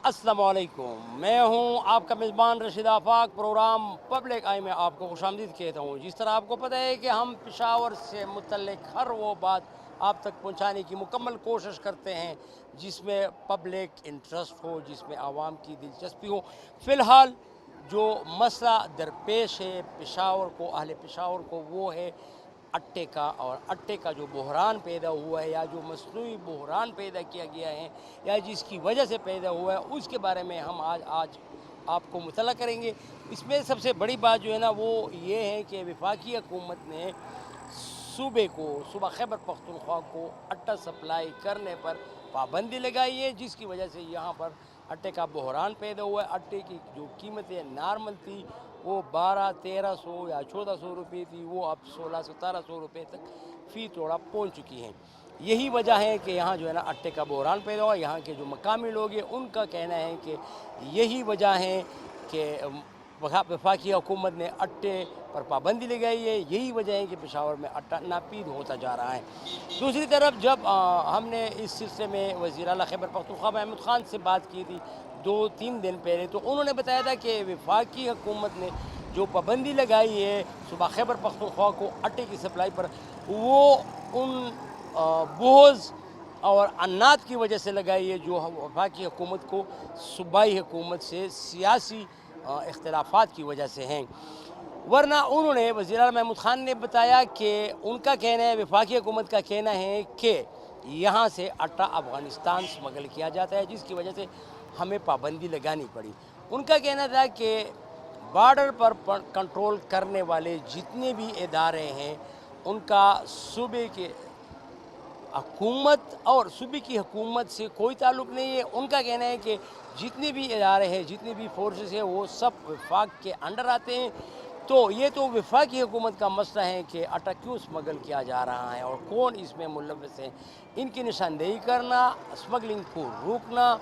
अस्सलामुअलैकुम, मैं हूं आपका मेज़बान रशीद आफाक। प्रोग्राम पब्लिक आई में आपको खुशामदीद कहता हूं। जिस तरह आपको पता है कि हम पेशावर से मुतल्लिक हर वो बात आप तक पहुंचाने की मुकम्मल कोशिश करते हैं जिसमें पब्लिक इंटरेस्ट हो, जिसमें आवाम की दिलचस्पी हो। फ़िलहाल जो मसला दरपेश है पेशावर को, अहले पेशावर को, वो है अट्टे का। और अट्टे का जो बहरान पैदा हुआ है या जो मसनूई बहरान पैदा किया गया है या जिसकी वजह से पैदा हुआ है, उसके बारे में हम आज आपको मुतला करेंगे। इसमें सबसे बड़ी बात जो है ना वो ये है कि वफाकी हुकूमत ने सूबा खैबर पख्तूनख्वा को अट्टा सप्लाई करने पर पाबंदी लगाई है, जिसकी वजह से यहाँ पर अट्टे का बहरान पैदा हुआ है। अट्टे की जो कीमतें नॉर्मल थी वो 1200-1300 या 1400 रुपये थी, वो अब 1600-1700 रुपये तक फ़ी तोड़ा पहुँच चुकी हैं। यही वजह है कि यहाँ जो है ना अट्टे का बहरान पैदा हुआ। यहाँ के जो मकामी लोग हैं उनका कहना है कि यही वजह है कि वफाकी हुकूमत ने अट्टे पर पाबंदी लगाई है। यही वजह है कि पेशावर में अट्टा नापीद होता जा रहा है। दूसरी तरफ जब हमने इस सिलसिले में वज़ीर आला खैबर पख्तूनख्वा महमूद खान से बात की थी 2-3 दिन पहले, तो उन्होंने बताया था कि वफाकी हुकूमत ने जो पाबंदी लगाई है सूबा खैबर पख्तूनख्वा को अट्टे की सप्लाई पर, वो उन बोझ और अन्नात की वजह से लगाई है जो वफाकी हुकूमत को सूबाई हुकूमत से सियासी इख्तिलाफात की वजह से हैं। वरना उन्होंने वज़ीर आला महमूद खान ने बताया कि उनका कहना है, वफाकी हुकूमत का कहना है कि यहाँ से अट्टा अफ़गानिस्तान स्मगल किया जाता है, जिसकी वजह से हमें पाबंदी लगानी पड़ी। उनका कहना था कि बॉर्डर पर कंट्रोल करने वाले जितने भी इदारे हैं उनका सूबे के हुकूमत और सूबे की हुकूमत से कोई ताल्लुक़ नहीं है। उनका कहना है कि जितने भी इदारे हैं, जितनी भी फोर्सेस हैं, वो सब वफाक के अंडर आते हैं। तो ये तो वफाकी हुकूमत का मसला है कि अट्टा क्यों स्मगल किया जा रहा है और कौन इसमें मुलव्वस है। इनकी निशानदेही करना, स्मगलिंग को रोकना,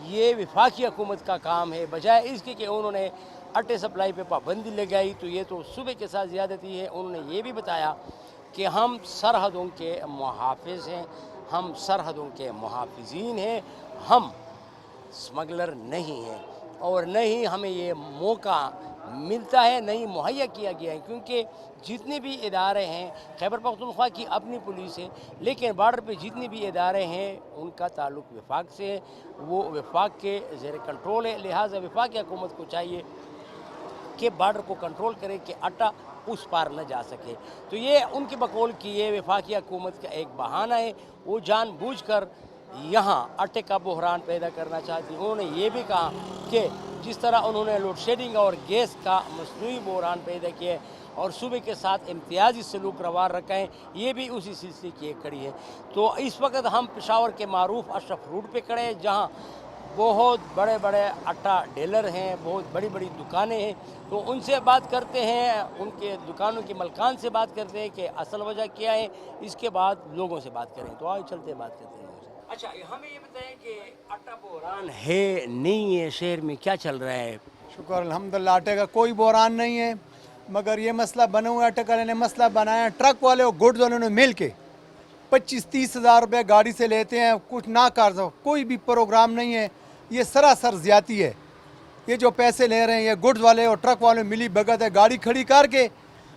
ये वफाकी हुकूमत का काम है, बजाय इसके कि उन्होंने अट्टे सप्लाई पे पाबंदी लगाई। तो ये तो सूबे के साथ ज़्यादती है। उन्होंने ये भी बताया कि हम सरहदों के मुहाफ़िज़ हैं, हम सरहदों के मुहाफ़िज़ीन हैं, हम स्मगलर नहीं हैं और न ही हमें ये मौका मिलता है, नहीं मुहैया किया गया है। क्योंकि जितने भी इदारे हैं, खैबर पख्तूनख्वा की अपनी पुलिस है, लेकिन बॉर्डर पे जितने भी इदारे हैं उनका ताल्लुक़ वफाक से है, वो वफाक के ज़ेर कंट्रोल है। लिहाजा वफाकी हुकूमत को चाहिए कि बॉर्डर को कंट्रोल करे कि अट्टा उस पार न जा सके। तो ये उनके बकौल की ये वफाकी हुकूमत का एक बहाना है। वो जानबूझकर यहाँ अट्टे का बहरान पैदा करना चाहती है। उन्होंने ये भी कहा कि जिस तरह उन्होंने लोड शेडिंग और गैस का मसनूई बहरान पैदा किया है और सूबे के साथ इम्तियाजी सलूक रवार रखा है, ये भी उसी सिलसिले की एक कड़ी है। तो इस वक्त हम पेशावर के मारूफ अशरफ रोड पे खड़े हैं, जहाँ बहुत बड़े बड़े अट्टा डीलर हैं, बहुत बड़ी बड़ी दुकानें हैं। तो उनसे बात करते हैं, उनके दुकानों के मलकान से बात करते हैं कि असल वजह क्या है, इसके बाद लोगों से बात करें। तो आज चलते बात करते हैं। अच्छा, हमें ये बताएं कि अट्टा बहरान है नहीं है, शहर में क्या चल रहा है? शुक्र अल्हम्दुलिल्लाह, आटे का कोई बहरान नहीं है, मगर ये मसला बना हुआ है। आटे का ने मसला बनाया, ट्रक वाले और गुड्स वालों ने मिल के 25-30 हज़ार रुपये गाड़ी से लेते हैं। कुछ ना कर दो, कोई भी प्रोग्राम नहीं है, ये सरासर ज़्यादती है। ये जो पैसे ले रहे हैं ये गुड्स वाले और ट्रक वाले मिली भगत है। गाड़ी खड़ी करके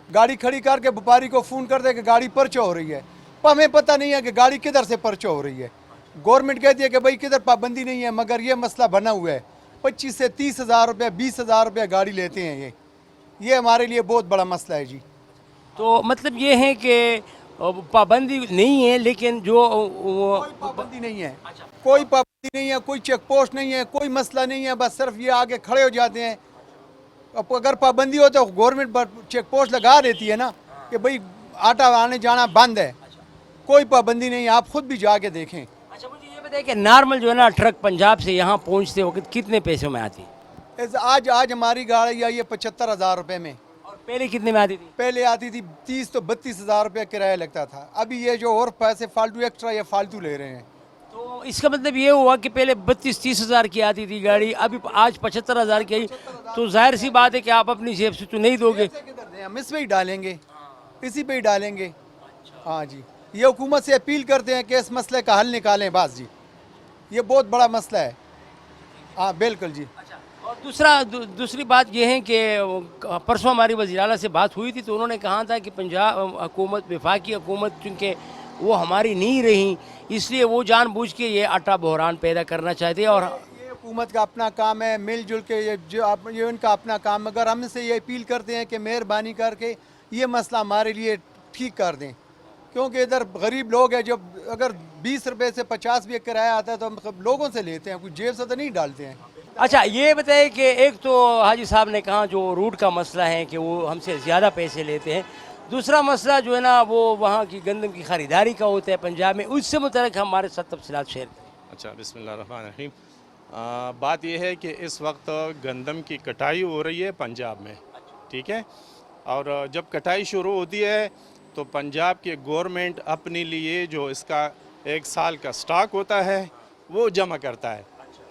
व्यापारी को फ़ोन कर दे कि गाड़ी पर्चा हो रही है, पर हमें पता नहीं है कि गाड़ी किधर से पर्चा हो रही है। गवर्नमेंट कहती है कि भाई किधर पाबंदी नहीं है, मगर ये मसला बना हुआ है। 25 से 30 हज़ार रुपये, 20 हज़ार रुपये गाड़ी लेते हैं। ये हमारे लिए बहुत बड़ा मसला है जी। तो मतलब ये है कि पाबंदी नहीं है, लेकिन जो कोई पाबंदी नहीं है, कोई पाबंदी नहीं है, कोई चेक पोस्ट नहीं है, कोई मसला नहीं है। बस सिर्फ ये आगे खड़े हो जाते हैं। अब अगर पाबंदी हो तो गवर्नमेंट चेक पोस्ट लगा देती है ना कि भाई आटा आने जाना बंद है। कोई पाबंदी नहीं है, आप खुद भी जाके देखें। अच्छा, मुझे ये बताइए कि नॉर्मल जो है ना ट्रक पंजाब से यहाँ पहुँचते वक्त कितने पैसों में आती है? आज हमारी गाड़ी आई है 75 हज़ार रुपये में। और पहले कितने में आती थी? पहले आती थी 30 तो 32 हज़ार रुपये किराया लगता था। अभी ये जो और पैसे फालतू एक्स्ट्रा ये फालतू ले रहे हैं। तो इसका मतलब ये हुआ कि पहले 32-30 हज़ार की आती थी गाड़ी, अभी आज 75 हज़ार की आई। तो जाहिर सी बात है कि आप अपनी जेब से तो नहीं दोगे। हम इस पे ही डालेंगे, इसी पे ही डालेंगे। हाँ जी, ये हुकूमत से अपील करते हैं कि इस मसले का हल निकालें। बस जी, ये बहुत बड़ा मसला है। हाँ बिल्कुल जी। और दूसरी बात यह है कि परसों हमारी वज़ीर आला से बात हुई थी तो उन्होंने कहा था कि पंजाब हुकूमत, वफाकी हुकूमत चूँकि वो हमारी नहीं रही, इसलिए वो जानबूझ के ये आटा बहरान पैदा करना चाहते हैं। और ये हुकूमत का अपना काम है, मिलजुल के ये जो ये उनका अपना काम, मगर हम से ये अपील करते हैं कि मेहरबानी करके ये मसला हमारे लिए ठीक कर दें, क्योंकि इधर गरीब लोग हैं। जब अगर 20 रुपए से 50 भी किराया आता है तो हम लोगों से लेते हैं, कुछ जेब से तो नहीं डालते हैं। अच्छा, ये बताइए कि एक तो हाजी साहब ने कहा जो रूट का मसला है कि वो हमसे ज़्यादा पैसे लेते हैं, दूसरा मसला जो है ना वो वहाँ की गंदम की ख़रीदारी का होता है पंजाब में, उससे मुतल्लिक़ हमारे साथ तफसीलात शेयर करें। अच्छा, बिस्मिल्लाहिर्रहमानिर्रहीम। बात यह है कि इस वक्त गंदम की कटाई हो रही है पंजाब में, ठीक है। और जब कटाई शुरू होती है तो पंजाब के गवर्नमेंट अपने लिए जो इसका 1 साल का स्टॉक होता है वो जमा करता है,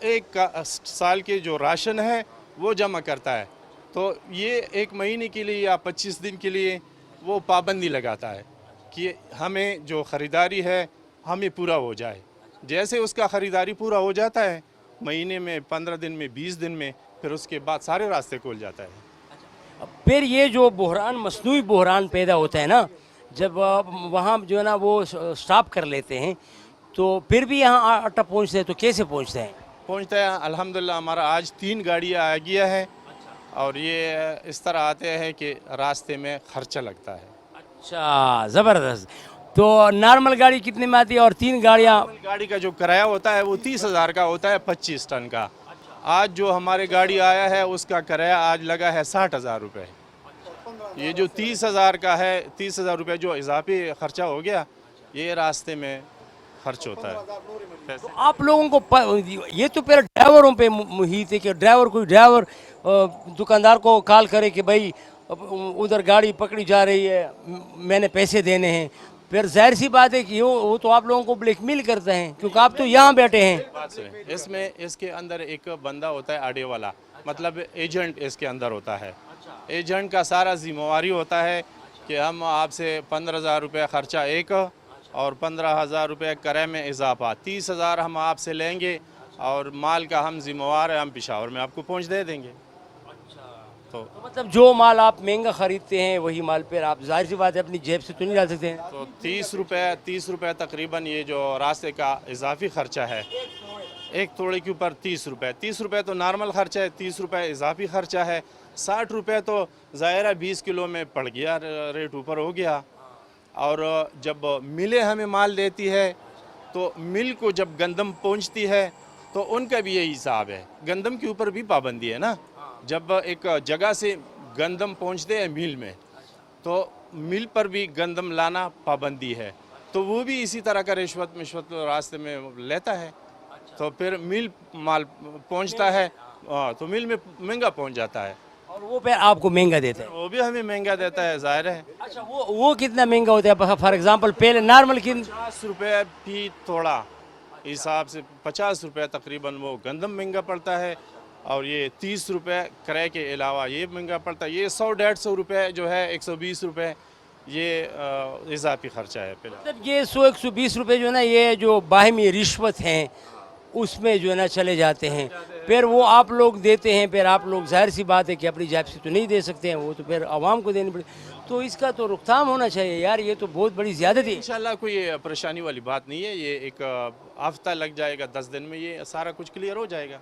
एक साल के जो राशन है वो जमा करता है। तो ये 1 महीने के लिए या 25 दिन के लिए वो पाबंदी लगाता है कि हमें जो ख़रीदारी है हमें पूरा हो जाए। जैसे उसका ख़रीदारी पूरा हो जाता है, महीने में, 15 दिन में, 20 दिन में, फिर उसके बाद सारे रास्ते खुल जाता है। फिर ये जो बहरान, मसनूई बहरान पैदा होता है ना, जब वहाँ जो है ना वो स्टॉप कर लेते हैं तो फिर भी यहाँ आटा पहुँचते हैं, तो कैसे पहुँचते हैं? पहुँचता है अल्हम्दुलिल्लाह। हमारा आज 3 गाड़ियाँ आ गया है और ये इस तरह आते हैं कि रास्ते में ख़र्चा लगता है। अच्छा, ज़बरदस्त। तो नॉर्मल गाड़ी कितने में आती है और 3 गाड़ियाँ? गाड़ी का जो किराया होता है वो 30,000 का होता है, 25 टन का। आज जो हमारे गाड़ी आया है उसका किराया आज लगा है 60,000 रुपये। ये जो 30,000 का है, 30,000 रुपये जो इजाफी ख़र्चा हो गया, ये रास्ते में खर्च होता है। तो आप लोगों को ये तो फिर ड्राइवरों पे मुहित है कि ड्राइवर दुकानदार को कॉल करे कि भाई उधर गाड़ी पकड़ी जा रही है, मैंने पैसे देने हैं। फिर जाहिर सी बात है कि वो तो आप लोगों को ब्लैकमेल करते हैं, क्योंकि आप तो यहाँ बैठे हैं। इसमें इसके अंदर एक बंदा होता है आड़े वाला, मतलब एजेंट इसके अंदर होता है। एजेंट का सारा जिम्मेवारी होता है कि हम आपसे 15,000 रुपये ख़र्चा एक और 15,000 रुपये किराए में इजाफा, 30,000 हम आपसे लेंगे और माल का हम जिम्मेवार है, हम पेशावर में आपको पहुँच दे देंगे। तो मतलब जो माल आप महंगा ख़रीदते हैं वही माल पर आप जाहिर सी बात है अपनी जेब से तो नहीं डाल सकते हैं। तो 30 रुपये तकरीबन ये जो रास्ते का इजाफी ख़र्चा है, एक तोड़े के ऊपर 30 रुपये। 30 रुपये तो नॉर्मल ख़र्चा है, 30 रुपये इजाफी ख़र्चा है, 60 रुपये तो ज़ाहिर 20 किलो में पड़ गया, रेट ऊपर हो गया। और जब मिलें हमें माल देती है तो मिल को जब गंदम पहुंचती है तो उनका भी यही हिसाब है, गंदम के ऊपर भी पाबंदी है ना। जब एक जगह से गंदम पहुंचते हैं मिल में तो मिल पर भी गंदम लाना पाबंदी है, तो वो भी इसी तरह का रिश्वत रास्ते में लेता है। तो फिर मिल माल पहुंचता है तो मिल में महंगा पहुंच जाता है और वो फिर आपको महंगा देता है। वो भी हमें महंगा देता है, जाहिर है। अच्छा, वो कितना महंगा होता है? फॉर एग्जांपल पहले नॉर्मल की 50 रुपये भी थोड़ा हिसाब से 50 रुपये तकरीबन वो गंदम महंगा पड़ता है और ये 30 रुपये किराए के अलावा ये महंगा पड़ता है। ये 100-150 रुपये जो है, 120 रुपये ये इजाफी ख़र्चा है। मतलब ये 100-120 रुपये जो है ना, ये जो बाहमी रिश्वत हैं उसमें जो है ना चले जाते हैं, फिर वो आप लोग देते हैं। फिर आप लोग जाहिर सी बात है कि अपनी जेब से तो नहीं दे सकते हैं, वो तो फिर आवाम को देनी पड़े। तो इसका तो रोकथाम होना चाहिए यार, ये तो बहुत बड़ी ज़्यादती है। इंशाल्लाह कोई परेशानी वाली बात नहीं है, ये एक हफ्ता लग जाएगा, 10 दिन में ये सारा कुछ क्लियर हो जाएगा।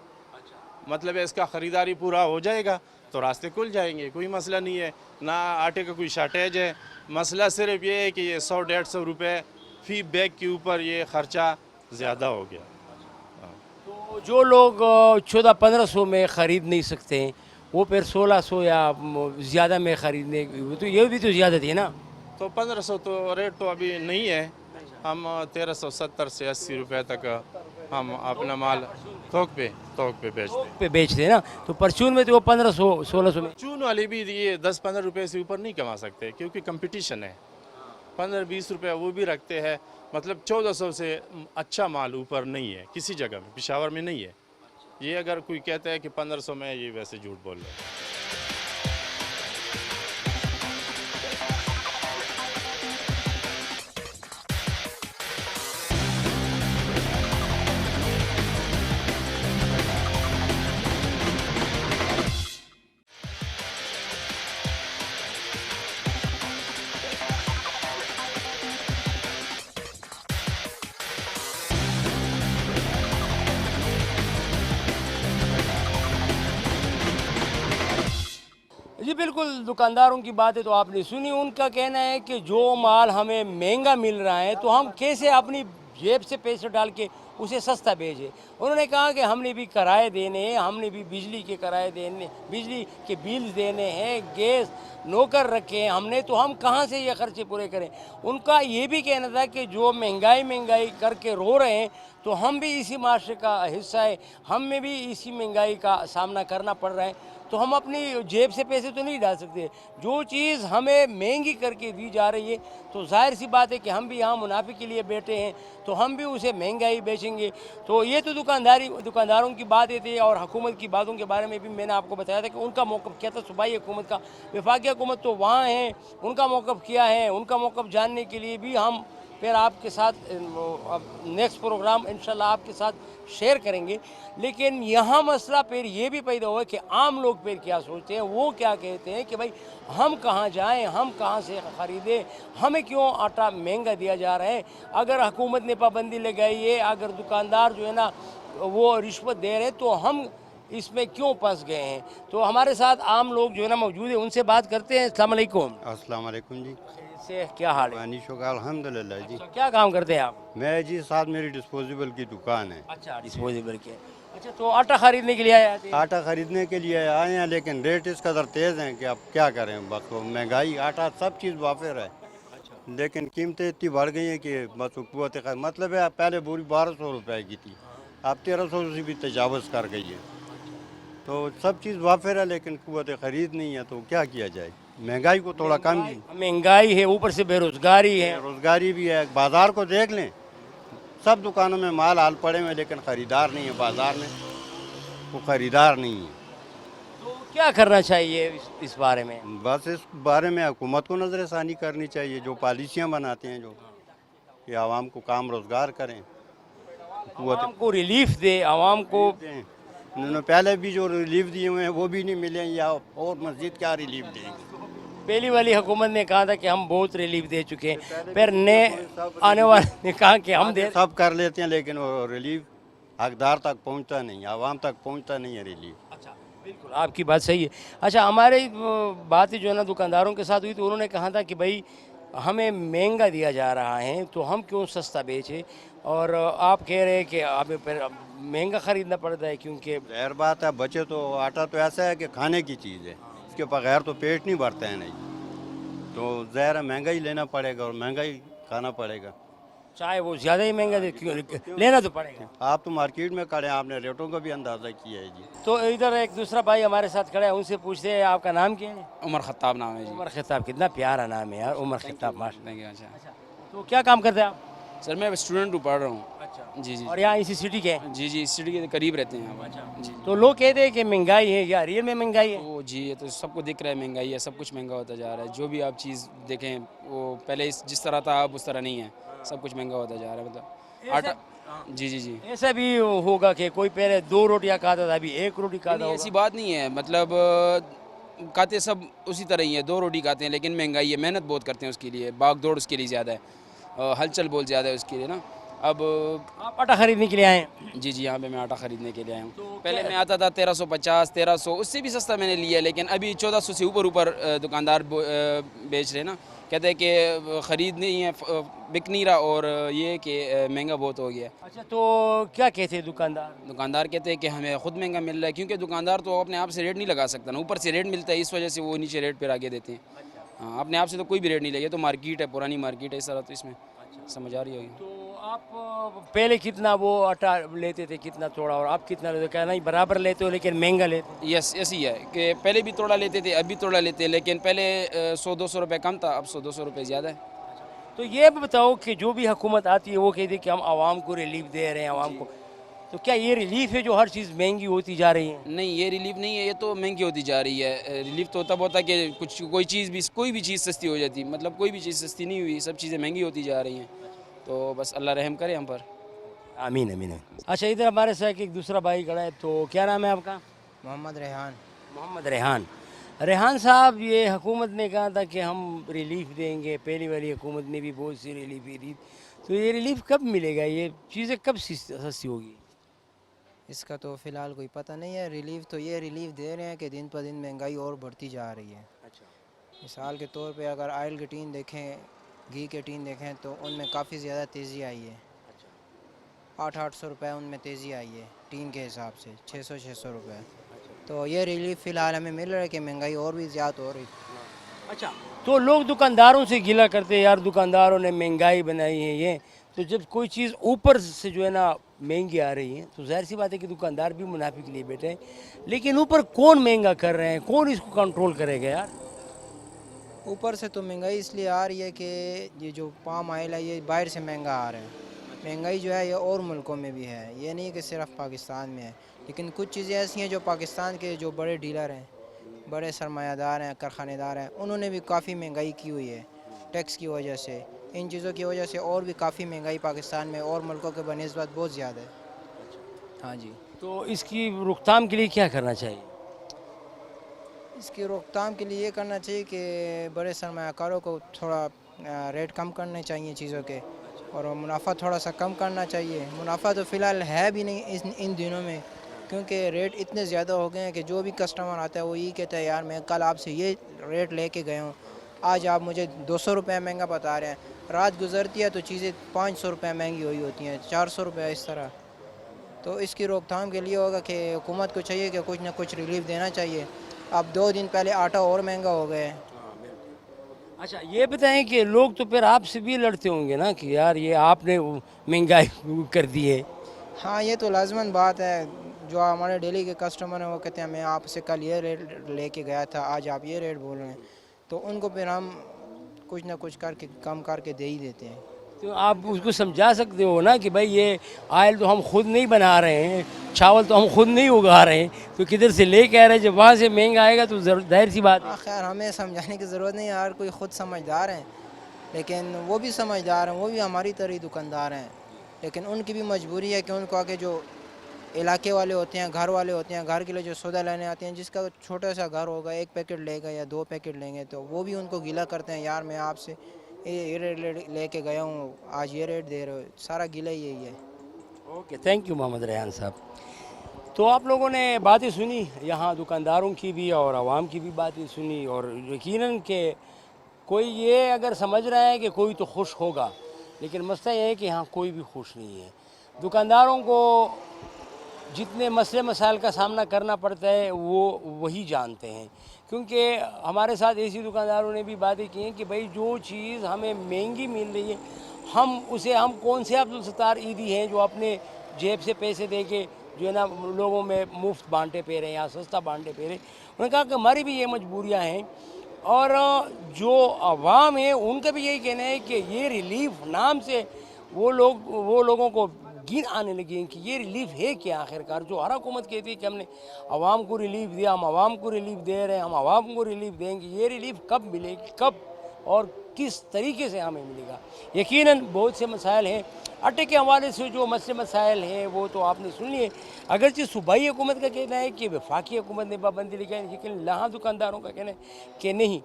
मतलब है इसका ख़रीदारी पूरा हो जाएगा तो रास्ते खुल जाएंगे, कोई मसला नहीं है। ना आटे का कोई शार्टेज है, मसला सिर्फ ये है कि ये 100-150 रुपये फ़ी बैग के ऊपर ये ख़र्चा ज़्यादा हो गया। तो जो लोग 1400-1500 में ख़रीद नहीं सकते हैं वो फिर 1600 या ज़्यादा में ख़रीदने, तो ये भी तो ज़्यादा थी ना। तो 1500 तो रेट तो अभी नहीं है, हम 1370 से 80 रुपये तक हम अपना माल थोक पे बेचते हैं ना। तो परचून में तो वो 1500-1600 में। चून वाले भी ये 10-15 रुपये से ऊपर नहीं कमा सकते क्योंकि कंपटीशन है। 15-20 रुपये वो भी रखते हैं, मतलब 1400 से अच्छा माल ऊपर नहीं है किसी जगह में, पेशावर में नहीं है। ये अगर कोई कहता है कि 1500 में, ये वैसे झूठ बोल रहे हैं। बिल्कुल दुकानदारों की बातें तो आपने सुनी। उनका कहना है कि जो माल हमें महंगा मिल रहा है तो हम कैसे अपनी जेब से पैसे डाल के उसे सस्ता बेचें। उन्होंने कहा कि हमने भी किराए देने हैं, हमने भी बिजली के किराए देने, बिजली के बिल्स देने हैं, गैस नौकर रखे हैं हमने, तो हम कहाँ से ये खर्चे पूरे करें। उनका ये भी कहना था कि जो महंगाई करके रो रहे हैं तो हम भी इसी माशरे का हिस्सा है, हमें भी इसी महंगाई का सामना करना पड़ रहा है, तो हम अपनी जेब से पैसे तो नहीं डाल सकते। जो चीज़ हमें महंगी करके दी जा रही है तो जाहिर सी बात है कि हम भी यहाँ मुनाफे के लिए बैठे हैं, तो हम भी उसे महंगाई बेचेंगे। तो ये तो दुकानदारों की बातें थी। और हुकूमत की बातों के बारे में भी मैंने आपको बताया था कि उनका मौक़िफ़ क्या था सूबाई हुकूमत का। वफाकी हुकूमत तो वहाँ है, उनका मौक़िफ़ क्या है, उनका मौक़िफ़ जानने के लिए भी हम फिर आपके साथ नेक्स्ट प्रोग्राम इंशाल्लाह आपके साथ शेयर करेंगे। लेकिन यहाँ मसला फिर ये भी पैदा हुआ कि आम लोग फिर क्या सोचते हैं, वो क्या कहते हैं कि भाई हम कहाँ जाएं, हम कहाँ से ख़रीदें, हमें क्यों आटा महंगा दिया जा रहा है। अगर हुकूमत ने पाबंदी लगाई है, अगर दुकानदार जो है ना वो रिश्वत दे रहे हैं, तो हम इसमें क्यों फंस गए हैं। तो हमारे साथ आम लोग जो है ना मौजूद है, उनसे बात करते हैं। अस्सलाम वालेकुम। अस्सलाम वालेकुम जी। से क्या हाल है? मानी शुक्र अल्हम्दुलिल्लाह जी। अच्छा, क्या काम करते हैं आप? मैं जी साथ मेरी डिस्पोजेबल की दुकान है। अच्छा, डिस्पोजेबल के। अच्छा, तो आटा खरीदने के लिए आए थे? आटा ख़रीदने के लिए आए हैं, लेकिन रेट इस कदर तेज़ हैं कि अब क्या करें। बस वो महंगाई, आटा सब चीज़ वाफिर है, लेकिन कीमतें इतनी बढ़ गई हैं कि बस कुव्वत मतलब है पहले पूरी 1200 रुपए की थी, अब 1300 से भी तजावज़ कर गई है। तो सब चीज़ वाफिर है, लेकिन कुव्वत ख़रीद नहीं है, तो क्या किया जाए। महंगाई को थोड़ा कम की, महंगाई है, ऊपर से बेरोजगारी है। बेरोज़गारी भी है। बाज़ार को देख लें, सब दुकानों में माल हाल पड़े हुए, लेकिन ख़रीदार नहीं है। बाज़ार में वो ख़रीदार नहीं है। तो क्या करना चाहिए इस बारे में? बस इस बारे में हुकूमत को नज़रसानी करनी चाहिए, जो पॉलिसियाँ बनाते हैं, जो कि आवाम को काम रोज़गार करें, आवाम को रिलीफ दे, आवाम को। दें। उन्होंने पहले भी जो रिलीफ दिए हुए हैं वो भी नहीं मिले, या और मज़ीद क्या रिलीफ देंगे। पहली वाली हुकूमत ने कहा था कि हम बहुत रिलीफ दे चुके हैं, फिर आने वाले ने कहा कि हम दे सब कर लेते हैं, लेकिन वो रिलीफ हकदार तक पहुंचता नहीं, आवाम तक पहुंचता नहीं है रिलीफ। अच्छा, बिल्कुल आपकी बात सही है। अच्छा, हमारी बातें जो है ना दुकानदारों के साथ हुई, तो उन्होंने कहा था कि भाई हमें महंगा दिया जा रहा है तो हम क्यों सस्ता बेचें। और आप कह रहे हैं कि हमें फिर महंगा ख़रीदना पड़ता है, क्योंकि ज़ाहिर बात है, बचे तो आटा तो ऐसा है कि खाने की चीज़ है, इसके बगैर तो पेट नहीं भरता है नहीं, तो ज़ाहिर है महंगा ही लेना पड़ेगा और महंगा ही खाना पड़ेगा। चाहे वो ज़्यादा ही महंगा दे, क्यों लेना तो पड़ेगा। आप तो मार्केट में खड़े हैं, आपने रेटों का भी अंदाज़ा किया है जी। तो इधर एक दूसरा भाई हमारे साथ खड़ा है, उनसे पूछते हैं आपका नाम क्या है? उमर खत्ताब नाम है जी। उमर खिताब, कितना प्यारा नाम है यार, उमर खिताब माशा। अच्छा, तो क्या काम करते हैं आप? सर मैं स्टूडेंट हूँ, पढ़ रहा हूँ। अच्छा, जी जी और यहाँ इसी सिटी के हैं? जी जी, सिटी के करीब रहते हैं हम। अच्छा जी। तो लोग कहते हैं कि महंगाई है, या रियल में महंगाई है? तो जी, ये तो सबको दिख रहा है महंगाई है, सब कुछ महंगा होता जा रहा है। जो भी आप चीज़ देखें वो पहले जिस तरह था अब उस तरह नहीं है, सब कुछ महंगा होता जा रहा है। मतलब आटा, जी जी जी। ऐसा भी होगा कि कोई पहले 2 रोटियां खाता था, अभी 1 रोटी खाता नहीं, होगा? ऐसी बात नहीं है। मतलब खाते सब उसी तरह ही है, 2 रोटी खाते हैं, लेकिन महंगाई है, मेहनत बहुत करते हैं उसके लिए, भाग दौड़ उसके लिए ज़्यादा है, हलचल बहुत ज़्यादा है उसके लिए ना। अब आप आटा खरीदने के लिए आए हैं? जी जी, यहाँ पे मैं आटा ख़रीदने के लिए आया हूँ। पहले मैं आता था 1350, 1300, उससे भी सस्ता मैंने लिया, लेकिन अभी 1400 से ऊपर दुकानदार बेच रहे हैं ना। कहते हैं कि ख़रीद नहीं है, बिक नहीं रहा, और ये कि महंगा बहुत हो गया। अच्छा, तो क्या कहते हैं दुकानदार? दुकानदार कहते हैं कि हमें ख़ुद महंगा मिल रहा है, क्योंकि दुकानदार तो अपने आप से रेट नहीं लगा सकता ना, ऊपर से रेट मिलता है, इस वजह से वो नीचे रेट पर आगे देते हैं। हाँ, अपने आप से तो कोई भी रेट नहीं लगे, तो मार्केट है, पुरानी मार्केट है, इस तरह तो इसमें समझ आ रही होगी। तो आप पहले कितना वो आटा लेते थे, कितना थोड़ा, और आप कितना लेते हो? क्या नहीं बराबर लेते हो लेकिन महंगा लेते हो? यस, ऐसी है कि पहले भी थोड़ा लेते थे, अभी थोड़ा लेते हैं, लेकिन पहले 100-200 रुपये कम था, अब 100-200 रुपये ज़्यादा है। तो ये भी बताओ कि जो भी हुकूमत आती है वो कहती है कि हम आवाम को रिलीफ दे रहे हैं, आवाम को, तो क्या ये रिलीफ है जो हर चीज़ महंगी होती जा रही है? नहीं, ये रिलीफ नहीं है, ये तो महंगी होती जा रही है। रिलीफ तो तब होता है कि कोई भी चीज़ सस्ती हो जाती, मतलब कोई भी चीज़ सस्ती नहीं हुई, सब चीज़ें महंगी होती जा रही हैं। तो बस अल्लाह रहम करे हम पर। आमीन आमीन। अच्छा, इधर हमारे साथ एक दूसरा भाई खड़ा है, तो क्या नाम है आपका? मोहम्मद रेहान। मोहम्मद रेहान। रेहान साहब, ये हुकूमत ने कहा था कि हम रिलीफ देंगे, पहली वाली हुकूमत ने भी बहुत सी रिलीफ दी, तो ये रिलीफ कब मिलेगा, ये चीज़ें कब सस्ती होगी? इसका तो फ़िलहाल कोई पता नहीं है। रिलीफ तो ये रिलीफ दे रहे हैं कि दिन पर दिन महंगाई और बढ़ती जा रही है। मिसाल के तौर पे अगर ऑयल के टीन देखें, घी के टीन देखें तो उनमें काफ़ी ज़्यादा तेज़ी आई है। 800 रुपये उनमें तेज़ी आई है टीन के हिसाब से, 600 रुपये। तो ये रिलीफ फ़िलहाल हमें मिल रहा है कि महंगाई और भी ज़्यादा हो रही। अच्छा, तो लोग दुकानदारों से गिला करते हैं, यार दुकानदारों ने महंगाई बनाई है ये, तो जब कोई चीज़ ऊपर से जो है ना महंगी आ रही है तो जाहिर सी बात है कि दुकानदार भी मुनाफे के लिए बैठे हैं। लेकिन ऊपर कौन महंगा कर रहे हैं, कौन इसको कंट्रोल करेगा यार? ऊपर से तो महंगाई इसलिए आ रही है कि ये जो पाम ऑयल है ये बाहर से महंगा आ रहा है। महंगाई जो है ये और मुल्कों में भी है, ये नहीं कि सिर्फ पाकिस्तान में है। लेकिन कुछ चीज़ें ऐसी हैं जो पाकिस्तान के जो बड़े डीलर हैं, बड़े सरमायादार हैं, कारखानेदार हैं, उन्होंने भी काफ़ी महंगाई की हुई है टैक्स की वजह से। इन चीज़ों की वजह से और भी काफ़ी महंगाई पाकिस्तान में और मुल्कों के बनिस्बत बहुत ज़्यादा है। हाँ जी। तो इसकी रोकथाम के लिए क्या करना चाहिए? इसकी रोकथाम के लिए ये करना चाहिए कि बड़े सरमायाकारों को थोड़ा रेट कम करने चाहिए चीज़ों के, और मुनाफा थोड़ा सा कम करना चाहिए। मुनाफा तो फ़िलहाल है भी नहीं इन दिनों में, क्योंकि रेट इतने ज़्यादा हो गए हैं कि जो भी कस्टमर आता है वो यही कहता है यार मैं कल आपसे ये रेट लेके गया हूँ, आज आप मुझे 200 रुपये महंगा बता रहे हैं। रात गुजरती है तो चीज़ें 500 रुपये महंगी हुई होती हैं, 400 रुपये इस तरह। तो इसकी रोकथाम के लिए होगा कि हुकूमत को चाहिए कि कुछ ना कुछ रिलीफ देना चाहिए। अब 2 दिन पहले आटा और महंगा हो गया है। अच्छा, ये बताएं कि लोग तो फिर आपसे भी लड़ते होंगे ना कि यार ये आपने महंगाई कर दी है। हाँ, ये तो लाज़िमन बात है। जो हमारे डेली के कस्टमर हैं वो कहते हैं मैं आपसे कल ये रेट लेके गया था, आज आप ये रेट बोल रहे हैं। तो उनको फिर हम कुछ ना कुछ करके कम करके दे ही देते हैं। तो आप उसको समझा सकते हो ना कि भाई ये ऑयल तो हम खुद नहीं बना रहे हैं, चावल तो हम खुद नहीं उगा रहे हैं, तो किधर से ले के आ रहे हैं? जब वहाँ से महंगा आएगा तो जाहिर सी बात है। खैर हमें समझाने की ज़रूरत नहीं है, हर कोई ख़ुद समझदार हैं। लेकिन वो भी समझदार हैं, वो भी हमारी तरह ही दुकानदार हैं। लेकिन उनकी भी मजबूरी है कि उनको आगे जो इलाके वाले होते हैं, घर वाले होते हैं, घर के लिए जो सौदा लेने आते हैं, जिसका छोटा सा घर होगा, 1 पैकेट लेगा या 2 पैकेट लेंगे, तो वो भी उनको गिला करते हैं यार मैं आपसे ये रेट लेके गया हूँ, आज ये रेट दे रहे हो। सारा गिला ही यही है। Okay, thank you Mohammad Rehan sahab. तो आप लोगों ने बातें सुनी, यहाँ दुकानदारों की भी और आवाम की भी बातें सुनी, और यकीनन कि कोई ये अगर समझ रहा है कि कोई तो खुश होगा, लेकिन मसला ये है कि यहाँ कोई भी खुश नहीं है। दुकानदारों को जितने मसले मसाइल का सामना करना पड़ता है वो वही जानते हैं, क्योंकि हमारे साथ ऐसी दुकानदारों ने भी बातें की हैं कि भाई जो चीज़ हमें महंगी मिल रही है हम कौन से अब्दुल सत्तार ईदी हैं जो अपने जेब से पैसे दे के जो है ना लोगों में मुफ्त बांटे पे रहे हैं या सस्ता बांटे पे रहे। उन्होंने कहा कि हमारी भी ये मजबूरियाँ हैं, और जो अवाम है उनका भी यही कहना है कि ये रिलीफ नाम से वो लोगों को गिन आने लगे हैं कि ये रिलीफ है क्या आखिरकार। जो हर हुकूमत कहती है कि हमने आवाम को रिलीफ दिया, हम आवाम को रिलीफ दे रहे हैं, हम आवाम को रिलीफ देंगे, ये रिलीफ कब मिलेगी, कब और किस तरीके से हमें मिलेगा। यकीनन बहुत से मसाइल हैं। आटे के हवाले से जो मसले मसाइल हैं वो तो आपने सुन लिए। अगरचे सूबाई हुकूमत का कहना है कि वफाकी हुकूमत ने पाबंदी लगाई, लेकिन यहाँ दुकानदारों का कहना है कि नहीं,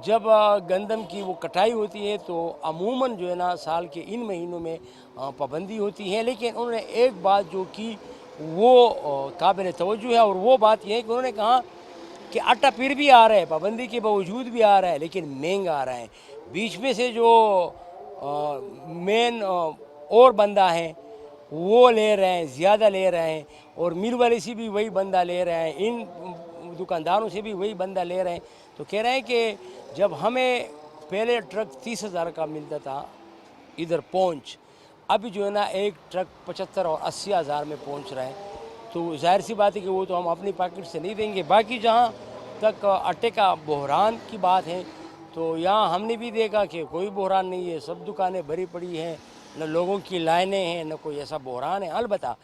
जब गंदम की वो कटाई होती है तो अमूमन जो है ना साल के इन महीनों में पाबंदी होती है। लेकिन उन्होंने एक बात जो की वो काबिल तवज्जो है, और वो बात यह है कि उन्होंने कहा कि आटा फिर भी आ रहा है, पाबंदी के बावजूद भी आ रहा है, लेकिन महंगा आ रहा है। बीच में से जो मेन और बंदा है वो ले रहे हैं, ज़्यादा ले रहे हैं, और मिल वाले से भी वही बंदा ले रहे हैं, इन दुकानदारों से भी वही बंदा ले रहे हैं। तो कह रहे हैं कि जब हमें पहले ट्रक 30,000 का मिलता था इधर पहुँच, अभी जो है ना एक ट्रक 75 और 80,000 में पहुँच रहा है। तो जाहिर सी बात है कि वो तो हम अपनी पॉकेट से नहीं देंगे। बाकी जहाँ तक आटे का बहरान की बात है तो यहाँ हमने भी देखा कि कोई बहरान नहीं है, सब दुकानें भरी पड़ी हैं, न लोगों की लाइनें हैं, न कोई ऐसा बहरान है। अलबत्ता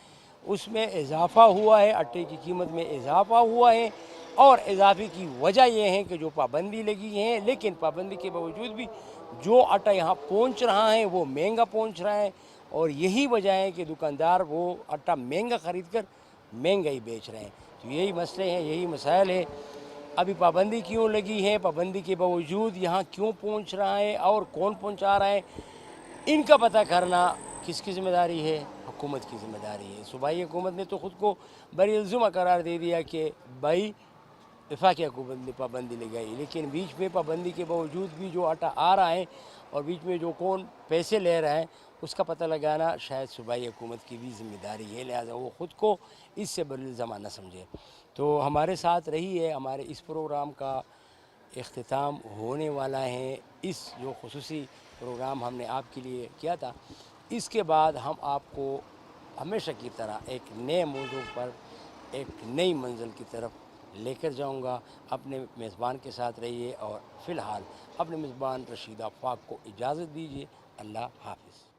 उसमें इजाफ़ा हुआ है, आटे की कीमत में इजाफ़ा हुआ है, और इजाफे की वजह यह है कि जो पाबंदी लगी है, लेकिन पाबंदी के बावजूद भी जो आटा यहाँ पहुँच रहा है वो महंगा पहुँच रहा है, और यही वजह है कि दुकानदार वो आटा महंगा ख़रीद कर महंगा ही बेच रहे हैं। तो यही मसले हैं, यही मसाइल है। अभी पाबंदी क्यों लगी है, पाबंदी के बावजूद यहाँ क्यों पहुँच रहा है और कौन पहुँचा रहा है, इनका पता करना किसकी ज़िम्मेदारी है? हुकूमत की ज़िम्मेदारी है। सूबाई हुकूमत ने तो ख़ुद को बरी इल्ज़ुमा करार दे दिया कि भाई वफाकी हुकूमत ने पाबंदी लगाई, लेकिन बीच में पाबंदी के बावजूद भी जो आटा आ रहा है और बीच में जो कौन पैसे ले रहा है उसका पता लगाना शायद सूबाई हुकूमत की भी ज़िम्मेदारी है, लिहाजा वो ख़ुद को इससे बरइल्ज़ाम न समझे। तो हमारे साथ रही है, हमारे इस प्रोग्राम का इख्तिताम होने वाला है। इस जो खुसूसी प्रोग्राम हमने आपके लिए किया था, इसके बाद हम आपको हमेशा की तरह एक नए मौजू पर एक नई मंजिल की तरफ लेकर जाऊंगा। अपने मेज़बान के साथ रहिए और फ़िलहाल अपने मेज़बान रशीद आफाक को इजाज़त दीजिए। अल्लाह हाफ़िज़।